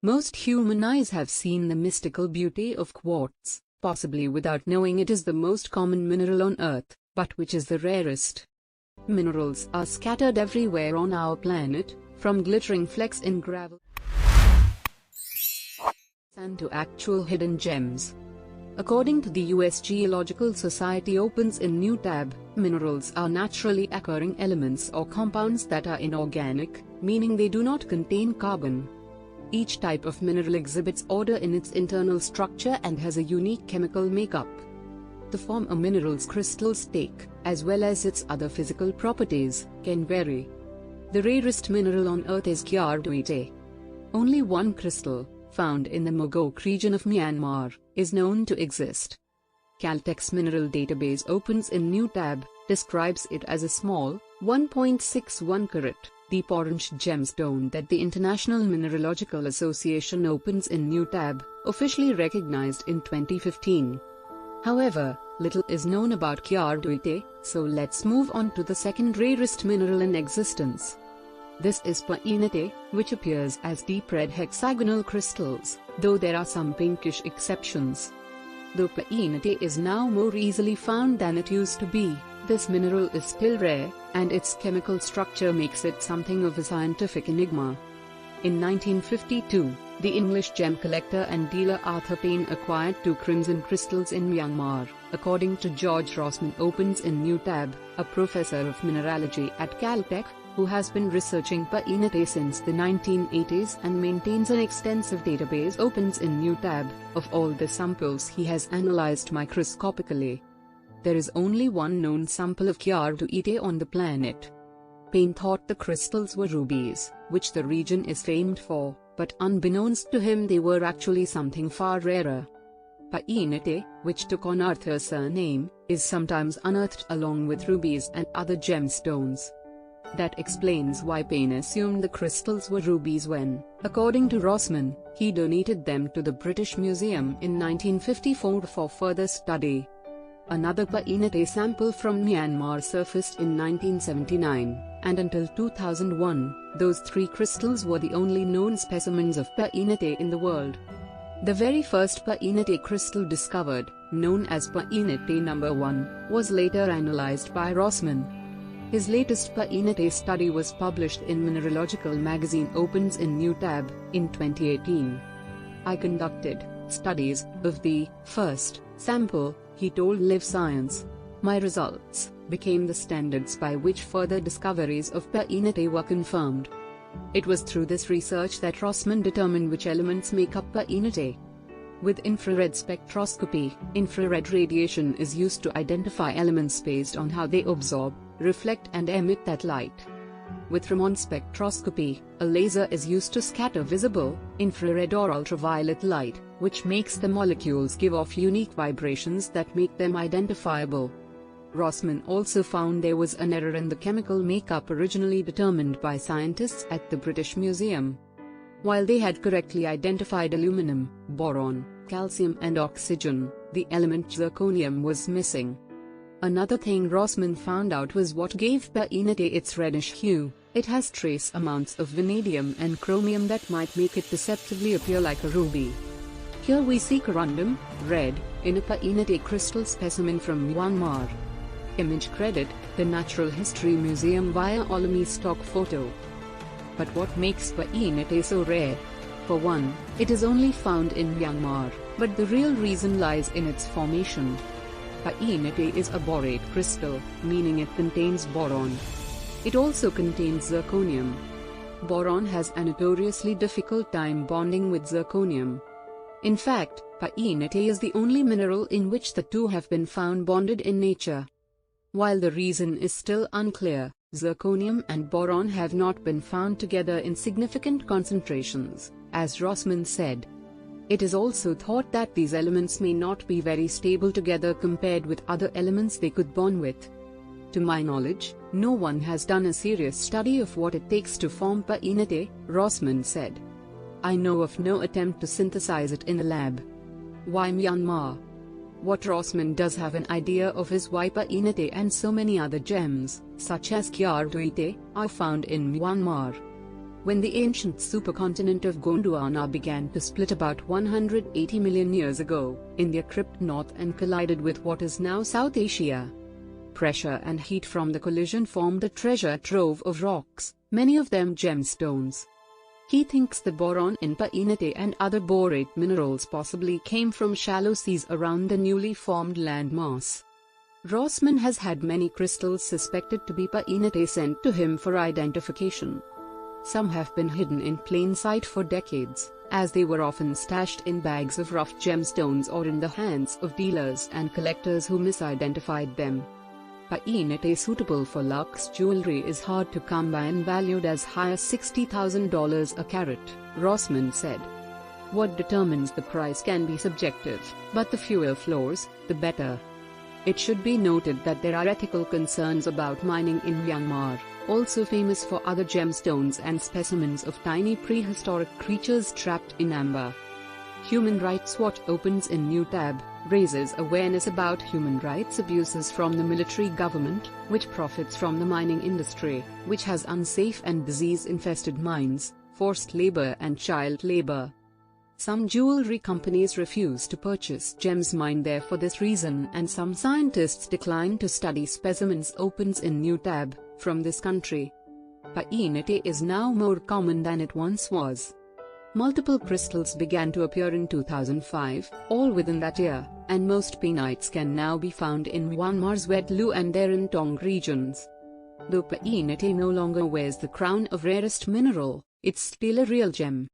Most human eyes have seen the mystical beauty of quartz, possibly without knowing it is the most common mineral on Earth, but which is the rarest. Minerals are scattered everywhere on our planet, from glittering flecks in gravel sand to actual hidden gems. According to the US Geological Society opens in new tab, minerals are naturally occurring elements or compounds that are inorganic, meaning they do not contain carbon. Each type of mineral exhibits order in its internal structure and has a unique chemical makeup. The form a mineral's crystals take, as well as its other physical properties, can vary. The rarest mineral on Earth is kyardoite. Only one crystal, found in the Mogok region of Myanmar, is known to exist. Caltech's mineral database opens in new tab, describes it as a small, 1.61 carat, deep orange gemstone that the International Mineralogical Association opens in new tab, officially recognized in 2015. However, little is known about kyardoite, so let's move on to the second rarest mineral in existence. This is painite, which appears as deep red hexagonal crystals, though there are some pinkish exceptions. Though painite is now more easily found than it used to be, this mineral is still rare, and its chemical structure makes it something of a scientific enigma. In 1952, the English gem collector and dealer Arthur Payne acquired 2 crimson crystals in Myanmar, according to George Rossman opens in new tab, a professor of mineralogy at Caltech, who has been researching painite since the 1980s and maintains an extensive database opens in new tab, of all the samples he has analyzed microscopically. There is only one known sample of kyardoite on the planet. Payne thought the crystals were rubies, which the region is famed for, but unbeknownst to him they were actually something far rarer. Painite, which took on Arthur's surname, is sometimes unearthed along with rubies and other gemstones. That explains why Payne assumed the crystals were rubies when, according to Rossman, he donated them to the British Museum in 1954 for further study. Another painite sample from Myanmar surfaced in 1979, and until 2001, those 3 crystals were the only known specimens of painite in the world. The very first painite crystal discovered, known as painite No. 1, was later analyzed by Rossman. His latest painite study was published in Mineralogical magazine opens in new tab, in 2018. I conducted studies of the first sample, he told Live Science. My results became the standards by which further discoveries of painite were confirmed. It was through this research that Rossman determined which elements make up painite. With infrared spectroscopy, infrared radiation is used to identify elements based on how they absorb, reflect and emit that light. With Raman spectroscopy, a laser is used to scatter visible, infrared or ultraviolet light, which makes the molecules give off unique vibrations that make them identifiable. Rossman also found there was an error in the chemical makeup originally determined by scientists at the British Museum. While they had correctly identified aluminum, boron, calcium and oxygen, the element zirconium was missing. Another thing Rossman found out was what gave painite its reddish hue. It has trace amounts of vanadium and chromium that might make it deceptively appear like a ruby. Here we see corundum, red, in a painite crystal specimen from Myanmar. Image credit, the Natural History Museum via Olami stock photo. But what makes painite so rare? For one, it is only found in Myanmar, but the real reason lies in its formation. Painite is a borate crystal, meaning it contains boron. It also contains zirconium. Boron has a notoriously difficult time bonding with zirconium. In fact, painite is the only mineral in which the two have been found bonded in nature. While the reason is still unclear, zirconium and boron have not been found together in significant concentrations, as Rossman said. It is also thought that these elements may not be very stable together compared with other elements they could bond with. To my knowledge, no one has done a serious study of what it takes to form painite, Rossman said. I know of no attempt to synthesize it in a lab. Why Myanmar? What Rossman does have an idea of is why painite and so many other gems, such as kyardoite, are found in Myanmar. When the ancient supercontinent of Gondwana began to split about 180 million years ago, India crept north and collided with what is now South Asia. Pressure and heat from the collision formed a treasure trove of rocks, many of them gemstones. He thinks the boron in painite and other borate minerals possibly came from shallow seas around the newly formed landmass. Rossmann has had many crystals suspected to be painite sent to him for identification. Some have been hidden in plain sight for decades, as they were often stashed in bags of rough gemstones or in the hands of dealers and collectors who misidentified them. Painite suitable for luxe jewelry is hard to come by and valued as high as $60,000 a carat, Rossmann said. What determines the price can be subjective, but the fewer floors, the better. It should be noted that there are ethical concerns about mining in Myanmar, also famous for other gemstones and specimens of tiny prehistoric creatures trapped in amber. Human Rights Watch opens in new tab, raises awareness about human rights abuses from the military government, which profits from the mining industry, which has unsafe and disease-infested mines, forced labor and child labor. Some jewelry companies refuse to purchase gems mined there for this reason, and some scientists decline to study specimens opens in new tab, from this country. Painite is now more common than it once was. Multiple crystals began to appear in 2005, all within that year, and most painites can now be found in Myanmar's Wet Lu and Derun Tong regions. Though painite no longer wears the crown of rarest mineral, it's still a real gem.